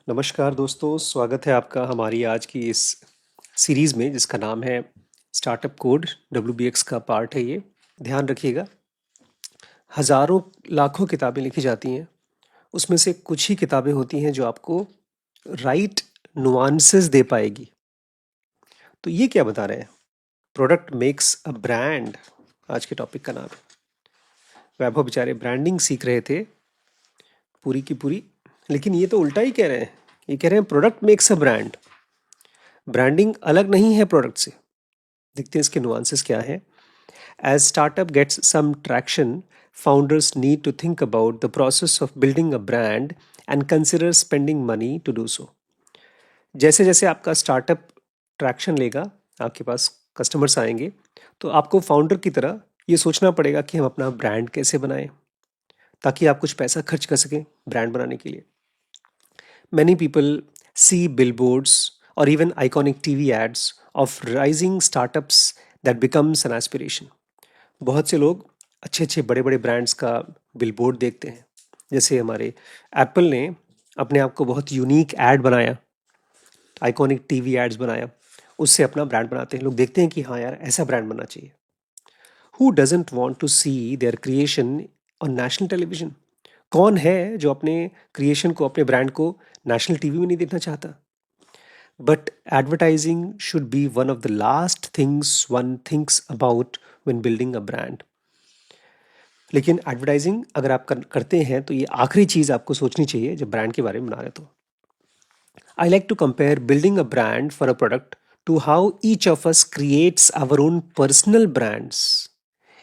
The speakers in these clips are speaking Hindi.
नमस्कार दोस्तों, स्वागत है आपका हमारी आज की इस सीरीज़ में जिसका नाम है स्टार्टअप कोड। WBX का पार्ट है ये। ध्यान रखिएगा, हज़ारों लाखों किताबें लिखी जाती हैं, उसमें से कुछ ही किताबें होती हैं जो आपको राइट नुआंसेस दे पाएगी। तो ये क्या बता रहे हैं? प्रोडक्ट मेक्स अ ब्रांड, आज के टॉपिक का नाम है। वैभव बेचारे ब्रांडिंग सीख रहे थे पूरी की पूरी, लेकिन ये तो उल्टा ही कह रहे हैं। ये कह रहे हैं product makes a brand. Branding अलग नहीं है प्रोडक्ट से। देखते हैं इसके नुआंसेस क्या है। As startup gets some traction, founders need to think about the process of building a brand and consider spending money to do so. जैसे जैसे आपका स्टार्टअप ट्रैक्शन लेगा, आपके पास कस्टमर्स आएंगे, तो आपको फाउंडर की तरह ये सोचना पड़ेगा कि हम अपना ब्रांड कैसे बनाएं ताकि आप कुछ पैसा खर्च कर सकें ब्रांड बनाने के लिए। Many people see billboards or even iconic TV ads of rising startups that becomes an aspiration. बहुत से लोग अच्छे अच्छे बड़े बड़े ब्रांड्स का बिलबोर्ड देखते हैं। जैसे हमारे एप्पल ने अपने आप को बहुत यूनिक ऐड बनाया, आइकॉनिक टीवी एड्स बनाया, उससे अपना ब्रांड बनाते हैं। लोग देखते हैं कि हाँ यार, ऐसा ब्रांड बनना चाहिए। Who doesn't want to see their creation on national television? कौन है जो अपने क्रिएशन को, अपने ब्रांड को नेशनल टीवी में नहीं देखना चाहता? But advertising should be one of the last things one thinks about when building a brand. लेकिन एडवर्टाइजिंग अगर आप करते हैं तो ये आखिरी चीज़ आपको सोचनी चाहिए जब ब्रांड के बारे में बना रहे तो। I like to compare building a brand for a product to how each of us creates our own personal brands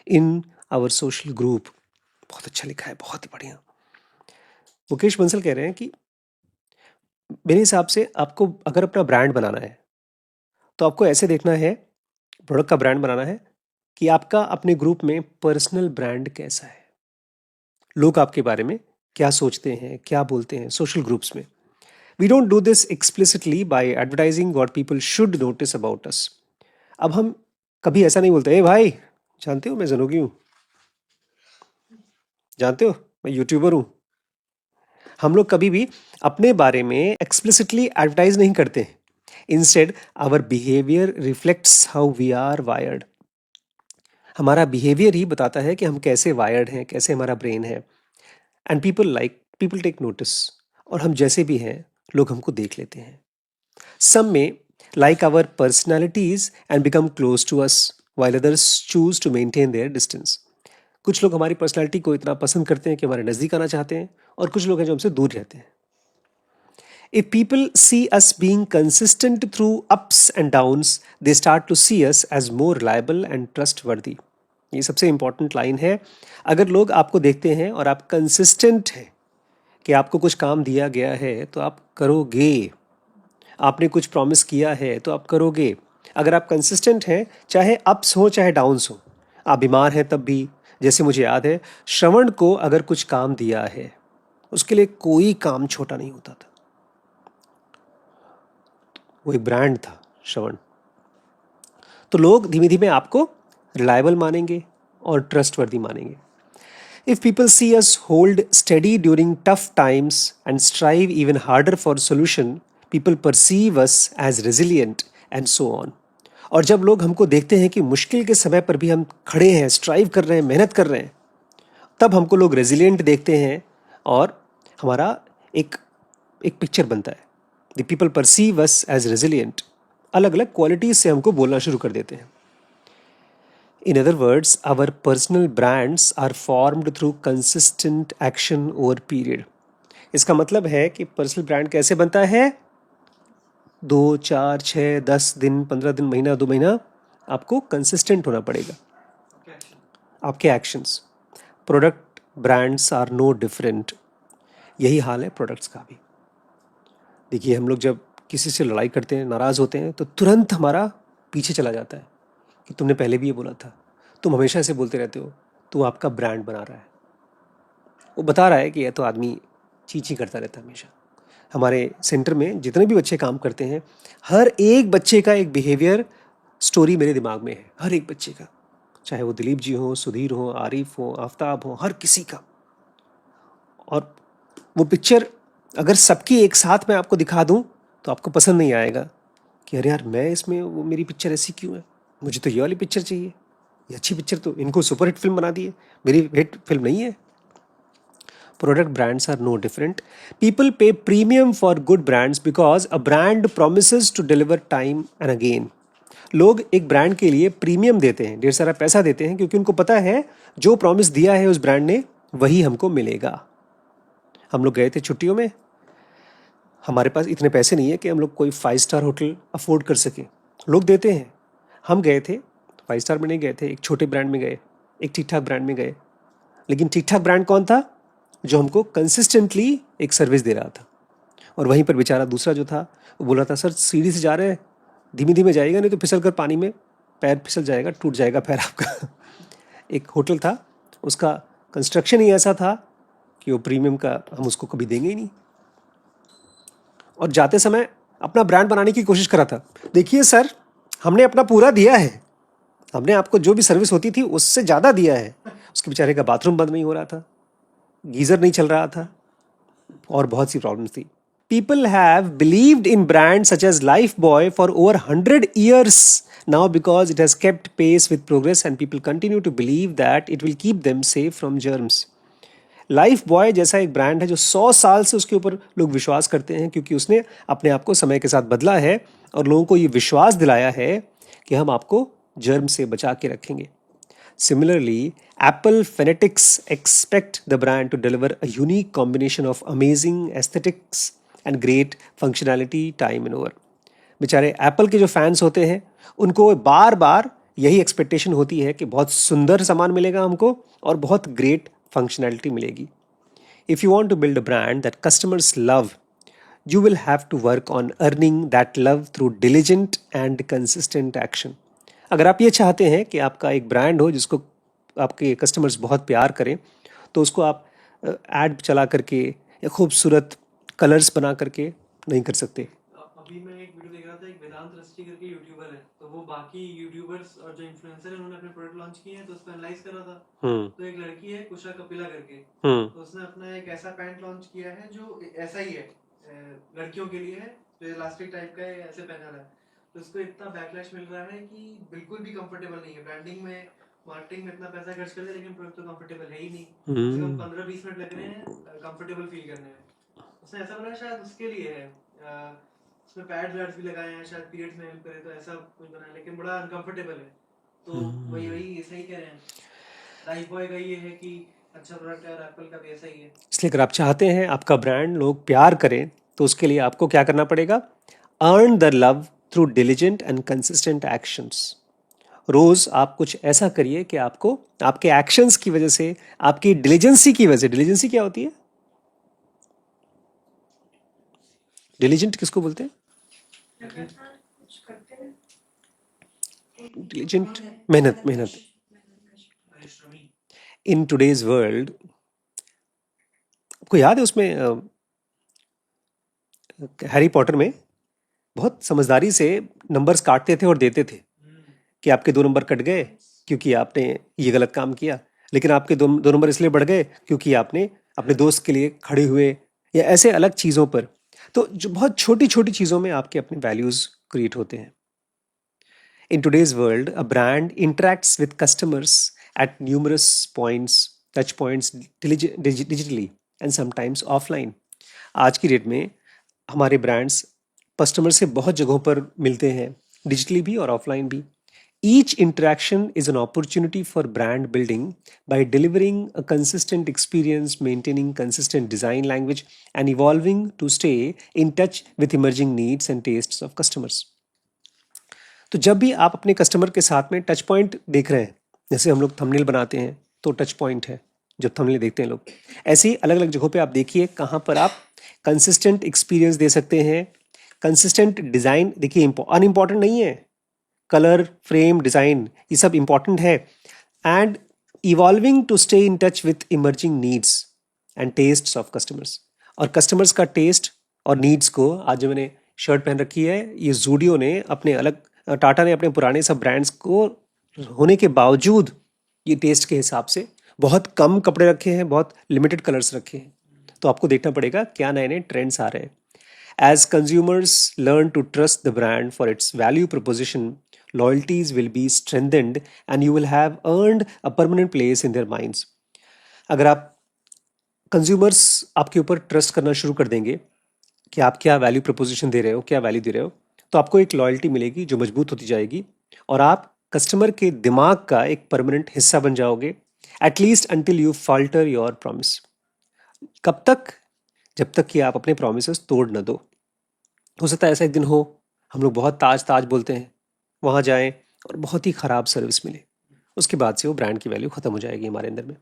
in our social group. बहुत अच्छा लिखा है, बहुत ही बढ़िया। मुकेश बंसल कह रहे हैं कि मेरे हिसाब से आपको अगर अपना ब्रांड बनाना है तो आपको ऐसे देखना है, प्रोडक्ट का ब्रांड बनाना है कि आपका अपने ग्रुप में पर्सनल ब्रांड कैसा है। लोग आपके बारे में क्या सोचते हैं, क्या बोलते हैं सोशल ग्रुप्स में। We don't do this explicitly by advertising what people should notice about us. अब हम कभी ऐसा नहीं बोलते, ए भाई जानते हो मैं जनोगी हूँ, जानते हो मैं यूट्यूबर हूँ। हम लोग कभी भी अपने बारे में एक्सप्लिसिटली एडवर्टाइज नहीं करते। Instead our behaviour reflects how we are wired. हमारा बिहेवियर ही बताता है कि हम कैसे वायर्ड हैं, कैसे हमारा ब्रेन है। And people take notice. और हम जैसे भी हैं, लोग हमको देख लेते हैं। Some may like our personalities and become close to us while others choose to maintain their distance. कुछ लोग हमारी पर्सनैलिटी को इतना पसंद करते हैं कि हमारे नज़दीक आना चाहते हैं, और कुछ लोग हैं जो हमसे दूर रहते हैं। If people see us being consistent through ups and downs, they start to see us as more reliable and trustworthy. ये सबसे इंपॉर्टेंट लाइन है। अगर लोग आपको देखते हैं और आप कंसिस्टेंट हैं कि आपको कुछ काम दिया गया है तो आप करोगे, आपने कुछ प्रॉमिस किया है तो आप करोगे। अगर आप कंसिस्टेंट हैं, चाहे अप्स हो चाहे डाउन्स हो, आप बीमार हैं तब भी। जैसे मुझे याद है, श्रवण को अगर कुछ काम दिया है, उसके लिए कोई काम छोटा नहीं होता था। वो एक ब्रांड था श्रवण। तो लोग धीमे धीमे आपको रिलायबल मानेंगे और ट्रस्टवर्दी मानेंगे। If people see us hold steady during tough times and strive even harder for solution, people perceive us as resilient and so on. और जब लोग हमको देखते हैं कि मुश्किल के समय पर भी हम खड़े हैं, स्ट्राइव कर रहे हैं, मेहनत कर रहे हैं, तब हमको लोग रेजिलिएंट देखते हैं और हमारा एक एक पिक्चर बनता है। The people perceive us as resilient. अलग अलग क्वालिटीज से हमको बोलना शुरू कर देते हैं। In other words, our personal brands are formed through consistent action over period. इसका मतलब है कि पर्सनल ब्रांड कैसे बनता है? 2, 4, 6, 10 दिन, 15 दिन, महीना, 2 महीना आपको कंसिस्टेंट होना पड़ेगा। आपके actions. Product brands are no different. यही हाल है प्रोडक्ट्स का भी। देखिए, हम लोग जब किसी से लड़ाई करते हैं, नाराज़ होते हैं, तो तुरंत हमारा पीछे चला जाता है कि तुमने पहले भी ये बोला था, तुम हमेशा ऐसे बोलते रहते हो। तो वो आपका ब्रांड बना रहा है। वो बता रहा है कि यह तो आदमी ची करता रहता है हमेशा। हमारे सेंटर में जितने भी बच्चे काम करते हैं, हर एक बच्चे का एक बिहेवियर स्टोरी मेरे दिमाग में है। हर एक बच्चे का, चाहे वो दिलीप जी हो, सुधीर हो, आरिफ हो, आफ्ताब हो, हर किसी का। और वो पिक्चर अगर सबकी एक साथ मैं आपको दिखा दूं तो आपको पसंद नहीं आएगा कि अरे यार मैं इसमें, वो मेरी पिक्चर ऐसी क्यों है, मुझे तो ये वाली पिक्चर चाहिए, ये अच्छी पिक्चर, तो इनको सुपर हिट फिल्म बना दी है, मेरी हिट फिल्म नहीं है। Product brands are no different. People pay premium for good brands because a brand promises to deliver time and again. लोग एक ब्रांड के लिए प्रीमियम देते हैं, ढेर सारा पैसा देते हैं, क्योंकि उनको पता है जो प्रॉमिस दिया है उस ब्रांड ने वही हमको मिलेगा। हम लोग गए थे छुट्टियों में, हमारे पास इतने पैसे नहीं है कि हम लोग कोई 5 स्टार होटल अफोर्ड कर सकें, लोग देते हैं। हम गए थे 5 स्टार में नहीं गए थे, एक छोटे ब्रांड में गए, एक ठीक ठाक ब्रांड में गए। लेकिन ठीक ठाक ब्रांड कौन था? जो हमको कंसिस्टेंटली एक सर्विस दे रहा था। और वहीं पर बेचारा दूसरा जो था वो बोल रहा था, सर सीढ़ी से जा रहे हैं, धीमे धीमे जाइएगा नहीं तो फिसल कर पानी में पैर फिसल जाएगा, टूट जाएगा पैर आपका। एक होटल था, उसका कंस्ट्रक्शन ही ऐसा था कि वो प्रीमियम का हम उसको कभी देंगे ही नहीं। और जाते समय अपना ब्रांड बनाने की कोशिश करा था, देखिए सर हमने अपना पूरा दिया है, हमने आपको जो भी सर्विस होती थी उससे ज़्यादा दिया है। उसके बेचारे का बाथरूम बंद नहीं हो रहा था, गीज़र नहीं चल रहा था, और बहुत सी प्रॉब्लम्स थी। People have believed in brands such as Lifebuoy for over 100 years now because it has kept pace with progress and people continue to believe that it will keep them safe from germs. Life boy जैसा एक ब्रांड है जो 100 साल से उसके ऊपर लोग विश्वास करते हैं, क्योंकि उसने अपने आप को समय के साथ बदला है और लोगों को ये विश्वास दिलाया है कि हम आपको जर्म से बचा के रखेंगे। Similarly, Apple fanatics expect the brand to deliver a unique combination of amazing aesthetics and great functionality time and over. बेचारे एप्पल के जो फैंस होते हैं उनको बार बार यही एक्सपेक्टेशन होती है कि बहुत सुंदर सामान मिलेगा हमको और बहुत ग्रेट फंक्शनैलिटी मिलेगी। If you want to build a brand that customers love, you will have to work on earning that love through diligent and consistent action. अगर आप ये चाहते हैं कि आपका एक ब्रांड हो जिसको आपके कस्टमर्स बहुत प्यार करें, तो उसको आप ऐड चला करके या खूबसूरत कलर्स बना करके नहीं कर सकते। अभी मैं एक वीडियो देख रहा था, एक वेदांत रस्टी करके यूट्यूबर है, तो वो बाकी यूट्यूबर्स और जो इन्फ्लुएंसर है उन्होंने अपने प्रोडक्ट लॉन्च किए हैं तो उस पर एनालाइज कर रहा था। तो एक लड़की है कुशा कपिला करके, तो उसने अपना एक ऐसा पैंट लॉन्च किया है जो ऐसा ही है, लड़कियों के लिए है, जो इलास्टिक टाइप का है, ऐसे पहना रहा है। तो उसको इतना बैकलैश मिल रहा है कि बिल्कुल भी कंफर्टेबल नहीं है। ब्रांडिंग में, मार्केटिंग में इतना पैसा खर्च कर दिया लेकिन प्रोडक्ट तो कंफर्टेबल है ही नहीं। कम से कम 15-20 मिनट लग रहे हैं कंफर्टेबल फील करने में। उसने ऐसा बनाया शायद उसके लिए है, उसमें पैड्स वैड्स भी लगाए हैं, शायद पीरियड्स में हेल्प करे, तो ऐसा कुछ बनाया, लेकिन बड़ा अनकंफर्टेबल है। तो वही वही सही कह रहे हैं, लाइफ बॉय का ये है कि अच्छा प्रोडक्ट है और एप्पल का भी ऐसा ही है। इसलिए अगर आप चाहते हैं आपका ब्रांड लोग प्यार करें तो उसके लिए आपको क्या करना पड़ेगा? Earn the love through diligent and consistent actions. रोज आप कुछ ऐसा करिए कि आपको आपके एक्शंस की वजह से, आपकी डिलीजेंसी की वजह से, डिलीजेंसी क्या होती है? डिलीजेंट किसको बोलते हैं? डिलीजेंट, मेहनत, मेहनत। इन टुडेज वर्ल्ड, आपको याद है उसमें हैरी पॉटर में बहुत समझदारी से नंबर्स काटते थे और देते थे कि आपके 2 नंबर कट गए क्योंकि आपने ये गलत काम किया, लेकिन आपके दो नंबर इसलिए बढ़ गए क्योंकि आपने अपने दोस्त के लिए खड़े हुए, या ऐसे अलग चीज़ों पर। तो जो बहुत छोटी छोटी चीज़ों में आपके अपने वैल्यूज़ क्रिएट होते हैं। In today's world, a brand interacts with customers at numerous points, touch points, digitally and sometimes offline. आज की डेट में हमारे ब्रांड्स कस्टमर से बहुत जगहों पर मिलते हैं, डिजिटली भी और ऑफलाइन भी। Each interaction is an opportunity for brand building by delivering a consistent experience, maintaining consistent design language, and evolving to stay in touch with emerging needs and tastes of customers. तो जब भी आप अपने कस्टमर के साथ में टच पॉइंट देख रहे हैं, जैसे हम लोग थंबनेल बनाते हैं तो टच पॉइंट है जब थंबनेल देखते हैं लोग, ऐसे ही अलग अलग जगहों पे आप देखिए कहाँ पर आप कंसिस्टेंट एक्सपीरियंस दे सकते हैं, कंसिस्टेंट डिज़ाइन। देखिए अनइम्पॉर्टेंट नहीं है, कलर, फ्रेम, डिज़ाइन ये सब इम्पॉर्टेंट है। And evolving to stay in touch with emerging needs and tastes of customers. और कस्टमर्स का टेस्ट और नीड्स को, आज जो मैंने शर्ट पहन रखी है, ये जूडियो ने अपने अलग, टाटा ने अपने पुराने सब ब्रांड्स को होने के बावजूद ये टेस्ट के हिसाब से बहुत कम कपड़े रखे हैं, बहुत लिमिटेड कलर्स रखे हैं। तो आपको देखना पड़ेगा क्या नए नए ट्रेंड्स आ रहे हैं. As consumers learn to trust the brand for its value proposition, loyalties will be strengthened and you will have earned a permanent place in their minds. अगर आप कंज्यूमर्स आपके ऊपर ट्रस्ट करना शुरू कर देंगे कि आप क्या वैल्यू प्रपोजिशन दे रहे हो, क्या वैल्यू दे रहे हो, तो आपको एक लॉयल्टी मिलेगी जो मजबूत होती जाएगी और आप कस्टमर के दिमाग का एक परमानेंट हिस्सा बन जाओगे, at least until you falter your promise. कब तक? जब तक कि आप अपने प्रोमिस तोड़ न दो. हो सकता है ऐसा एक दिन हो, हम लोग बहुत ताज ताज बोलते हैं, वहाँ जाएं और बहुत ही ख़राब सर्विस मिले, उसके बाद से वो ब्रांड की वैल्यू ख़त्म हो जाएगी हमारे अंदर में.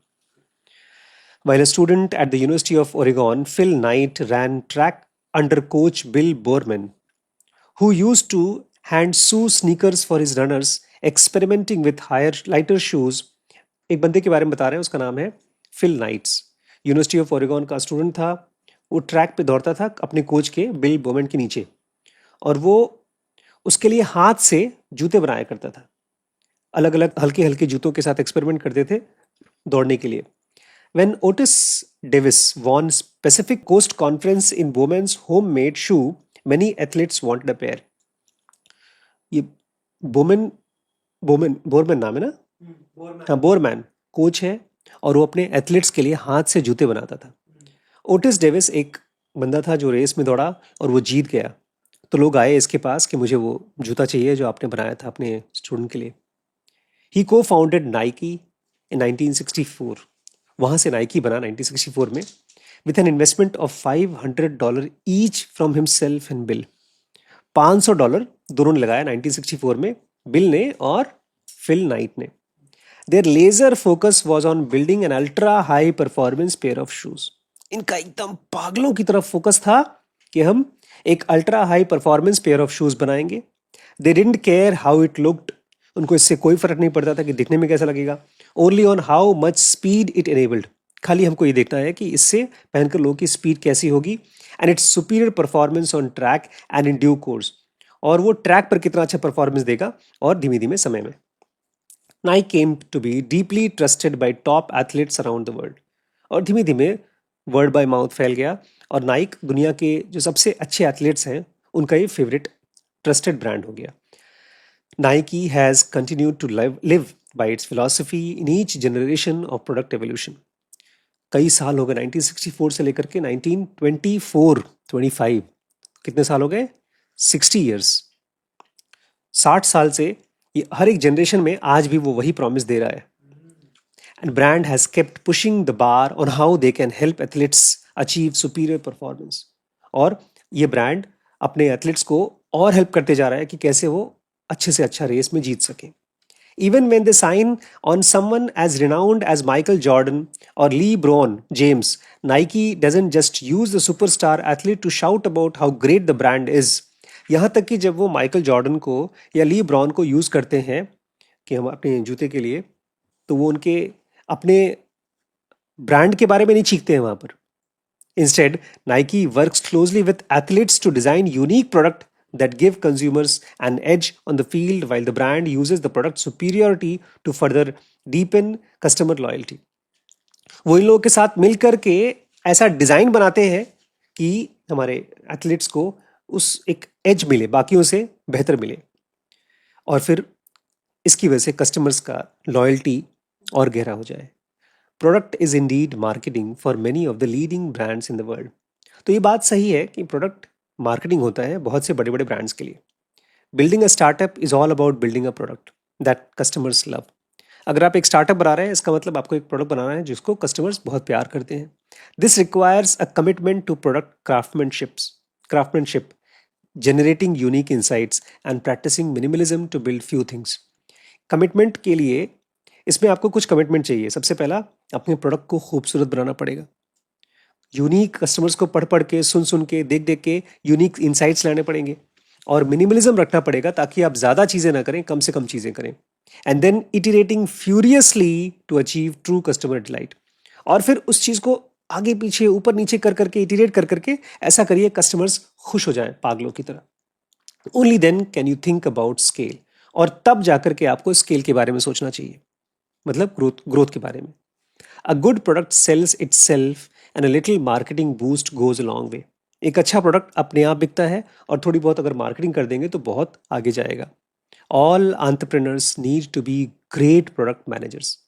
While a student at the University of Oregon, Phil Knight ran track under coach Bill Boorman, who used to hand sew sneakers for his runners, experimenting with lighter shoes. एक बंदे के बारे में बता रहे हैं, उसका नाम है Phil Knights. University of Oregon का स्टूडेंट था. वो ट्रैक पे दौड़ता था अपने कोच के बिल बोमन के नीचे, और वो उसके लिए हाथ से जूते बनाया करता था. अलग अलग हल्के हल्के जूतों के साथ एक्सपेरिमेंट करते थे दौड़ने के लिए. When Otis Davis won Pacific Coast Conference in Bowman's homemade shoe, many athletes wanted a pair. ये बोरमैन नाम है ना? हाँ, बोरमैन कोच है और वो अपने एथलीट्स के लिए हाथ से जूते बनाता था. ओटिस डेविस एक बंदा था जो रेस में दौड़ा और वो जीत गया. तो लोग आए इसके पास कि मुझे वो जूता चाहिए जो आपने बनाया था अपने स्टूडेंट के लिए. ही को फाउंडेड नाइकी इन 1964. वहाँ से नाइकी बना 1964 में, with an investment of $500 each from himself and Bill. $500 दोनों ने लगाया 1964 में, बिल ने और फिल नाइट ने. Their laser focus was on building an ultra high performance pair of shoes. इनका एकदम पागलों की तरफ फोकस था कि हम एक ultra high performance pair of shoes बनाएंगे. They didn't care how it looked. उनको इससे कोई फर्क नहीं पड़ता था कि दिखने में कैसा लगेगा. Only on how much speed it enabled. खाली हमको ये देखना है कि इससे पहनकर लोगों की स्पीड कैसी होगी, and it's superior performance on track and in due course. और वो ट्रैक पर कितना अच्छा परफॉर्मेंस देगा और धीमे धीमे समय में. Nike came to be deeply trusted by top athletes around the world. और धीमे धीमे वर्ड बाय माउथ फैल गया और नाइक दुनिया के जो सबसे अच्छे एथलीट्स हैं उनका ये फेवरेट ट्रस्टेड ब्रांड हो गया. Nike has continued to live by its philosophy in each generation of product evolution. कई साल हो गए 1964 से लेकर के 1924-25. कितने साल हो गए? 60 years. 60 साल से ये हर एक जनरेशन में आज भी वो वही प्रॉमिस दे रहा है. And brand has kept pushing the bar on how they can help athletes achieve superior performance. और ये ब्रांड अपने एथलीट्स को और हेल्प करते जा रहा है कि कैसे वो अच्छे से अच्छा रेस में जीत सके. Even when they sign on someone as renowned as Michael Jordan or LeBron James, Nike doesn't just use the superstar athlete to shout about how great the brand is. यहाँ तक कि जब वो माइकल जॉर्डन को या ली ब्रॉन को यूज़ करते हैं कि हम अपने जूते के लिए, तो वो उनके अपने ब्रांड के बारे में नहीं चीखते हैं वहाँ पर. Instead, Nike works closely with athletes to design unique product that give consumers an edge on the field, while the brand uses the product superiority to further deepen customer loyalty. वो इन लोगों के साथ मिलकर के ऐसा डिज़ाइन बनाते हैं कि हमारे एथलीट्स को उस एक एज मिले, बाकियों से बेहतर मिले, और फिर इसकी वजह से कस्टमर्स का लॉयल्टी और गहरा हो जाए. Product is Indeed marketing for many of the leading brands in the world. तो ये बात सही है कि प्रोडक्ट मार्केटिंग होता है बहुत से बड़े बड़े ब्रांड्स के लिए. Building a startup is all about building a product that customers love. अगर आप एक स्टार्टअप बना रहे हैं, इसका मतलब आपको एक प्रोडक्ट बनाना है जिसको कस्टमर्स बहुत प्यार करते हैं. This requires a commitment to product craftsmanship, generating unique insights and practicing minimalism to build few things. Commitment के लिए इसमें आपको कुछ कमिटमेंट चाहिए. सबसे पहला, अपने प्रोडक्ट को खूबसूरत बनाना पड़ेगा. यूनिक कस्टमर्स को पढ़ पढ़ के, सुन सुन के, देख देख के यूनिक इंसाइट्स लाने पड़ेंगे, और मिनिमलिज्म रखना पड़ेगा ताकि आप ज़्यादा चीज़ें ना करें, कम से कम चीज़ें करें. And then iterating furiously to achieve true customer delight. और फिर उस चीज़ को आगे पीछे ऊपर नीचे कर करके, इटरेट कर करके ऐसा करिए कस्टमर्स खुश हो जाएं पागलों की तरह. Only then can you think about scale. और तब जाकर के आपको स्केल के बारे में सोचना चाहिए, मतलब ग्रोथ के बारे में. A good product sells itself and a little marketing boost goes a long way. एक अच्छा प्रोडक्ट अपने आप बिकता है और थोड़ी बहुत अगर मार्केटिंग कर देंगे तो बहुत आगे जाएगा। All entrepreneurs need to be great product managers.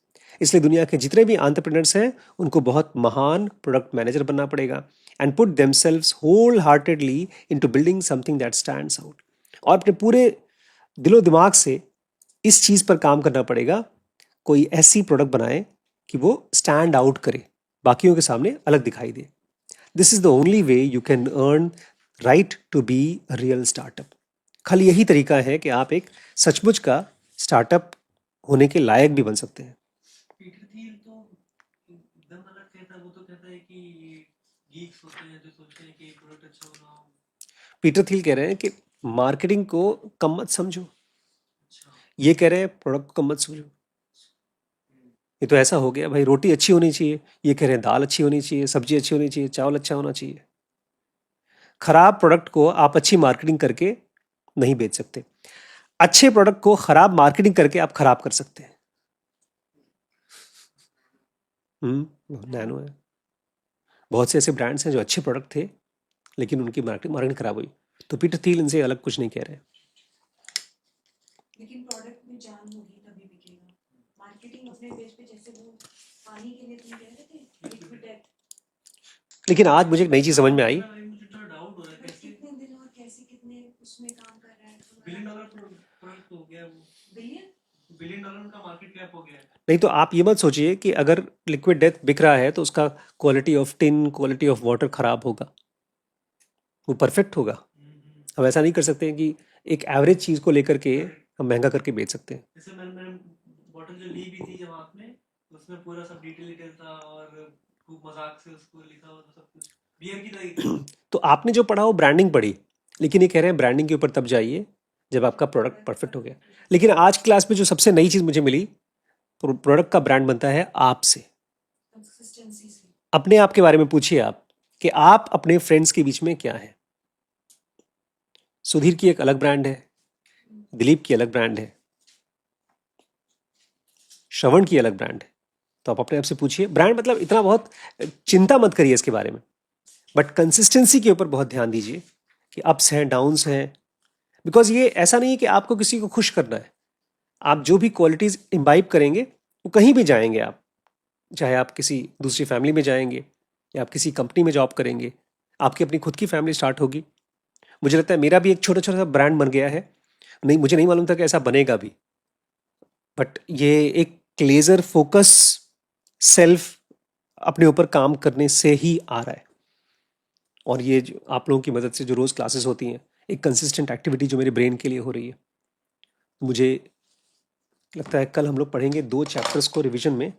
इसलिए दुनिया के जितने भी एंटरप्रेन्योर्स हैं उनको बहुत महान प्रोडक्ट मैनेजर बनना पड़ेगा and put themselves wholeheartedly into building something that stands out. और अपने पूरे दिलो दिमाग से इस चीज़ पर काम करना पड़ेगा, कोई ऐसी प्रोडक्ट बनाए कि वो स्टैंड आउट करे, बाकियों के सामने अलग दिखाई दे। This is the only way you can earn right to be a real startup. खाली यही तरीका है कि आप एक सचमुच का स्टार्टअप होने के लायक भी बन सकते हैं। पीटर थिल तो एकदम अलग कहता है। वो तो कहता है कि ये गीक्स होते हैं जो सोचते हैं कि प्रोडक्ट अच्छा बना हो। पीटर थिल कह रहे हैं कि मार्केटिंग को कम मत समझो, अच्छा। ये कह रहे हैं प्रोडक्ट को कम मत समझो। ये तो ऐसा हो गया भाई, रोटी अच्छी होनी चाहिए, ये कह रहे हैं दाल अच्छी होनी चाहिए, सब्जी अच्छी होनी चाहिए, चावल अच्छा होना चाहिए। खराब प्रोडक्ट को आप अच्छी मार्केटिंग करके नहीं बेच सकते, अच्छे प्रोडक्ट को खराब मार्केटिंग करके आप खराब कर सकते हैं। नैनो है, बहुत से ऐसे ब्रांड्स हैं जो अच्छे प्रोडक्ट थे लेकिन उनकी मार्केटिंग खराब हुई। तो पीटर थिल इनसे अलग कुछ नहीं कह रहे हैं। लेकिन प्रोडक्ट में जान होगी तभी बिकेगा। मार्केटिंग अपने पेज पे जैसे वो पानी के लिए तुम कह रहे थे लिक्विड डेथ। लेकिन आज मुझे एक नई चीज समझ में आई। मुझे थोड़ा डाउट हो रहा है कैसे कितने दिन और कैसे कितने उसमें काम कर रहा है। बिलियन डॉलर प्रोडक्ट हो गया वो। बिलियन डॉलर का मार्केट कैप हो गया। नहीं तो आप ये मत सोचिए कि अगर लिक्विड डेथ बिक रहा है तो उसका quality of tin, quality of water खराब होगा, वो परफेक्ट होगा। हम ऐसा नहीं कर सकते हैं कि एक एवरेज चीज को लेकर के हम महंगा करके बेच सकते हैं। जैसे मैंने बॉटल जो ली भी थी जब आपने, उसमें पूरा सब डिटेल था और खूब मजाक से उसको लिखा हुआ था सब कुछ बियर की तरह थी। तो आपने जो पढ़ा वो ब्रांडिंग पढ़ी, लेकिन ये कह रहे हैं ब्रांडिंग के ऊपर तब जाइए जब आपका प्रोडक्ट परफेक्ट हो गया। लेकिन आज क्लास में जो सबसे नई चीज मुझे मिली, प्रोडक्ट का ब्रांड बनता है आपसे। अपने आप के बारे में पूछिए आप कि आप अपने फ्रेंड्स के बीच में क्या है। सुधीर की एक अलग ब्रांड है, दिलीप की अलग ब्रांड है, श्रवण की अलग ब्रांड है। तो आप अपने आप से पूछिए, ब्रांड मतलब इतना बहुत चिंता मत करिए इसके बारे में, बट कंसिस्टेंसी के ऊपर बहुत ध्यान दीजिए कि अप्स हैं, डाउन्स हैं। बिकॉज ये ऐसा नहीं है कि आपको किसी को खुश करना है। आप जो भी क्वालिटीज इम्बाइब करेंगे वो कहीं भी जाएंगे आप, चाहे आप किसी दूसरी फैमिली में जाएंगे या आप किसी कंपनी में जॉब करेंगे, आपकी अपनी खुद की फैमिली स्टार्ट होगी। मुझे लगता है मेरा भी एक छोटा छोटा सा ब्रांड बन गया है, नहीं मुझे नहीं मालूम था कि ऐसा बनेगा भी, बट ये एक लेजर फोकस सेल्फ अपने ऊपर काम करने से ही आ रहा है। और ये जो आप लोगों की मदद से जो रोज़ क्लासेस होती हैं, एक कंसिस्टेंट एक्टिविटी जो मेरे ब्रेन के लिए हो रही है। मुझे लगता है कल हम लोग पढ़ेंगे 2 चैप्टर्स को रिवीजन में।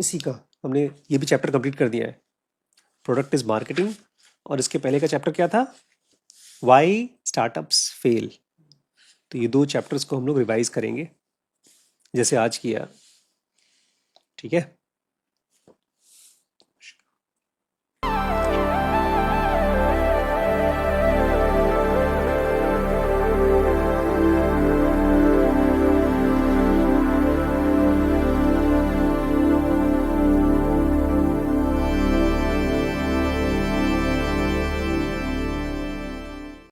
इसी का हमने ये भी चैप्टर कंप्लीट कर दिया है, प्रोडक्ट इज मार्केटिंग। और इसके पहले का चैप्टर क्या था, वाई स्टार्टअप्स फेल। तो ये 2 चैप्टर्स को हम लोग रिवाइज करेंगे जैसे आज किया, ठीक है।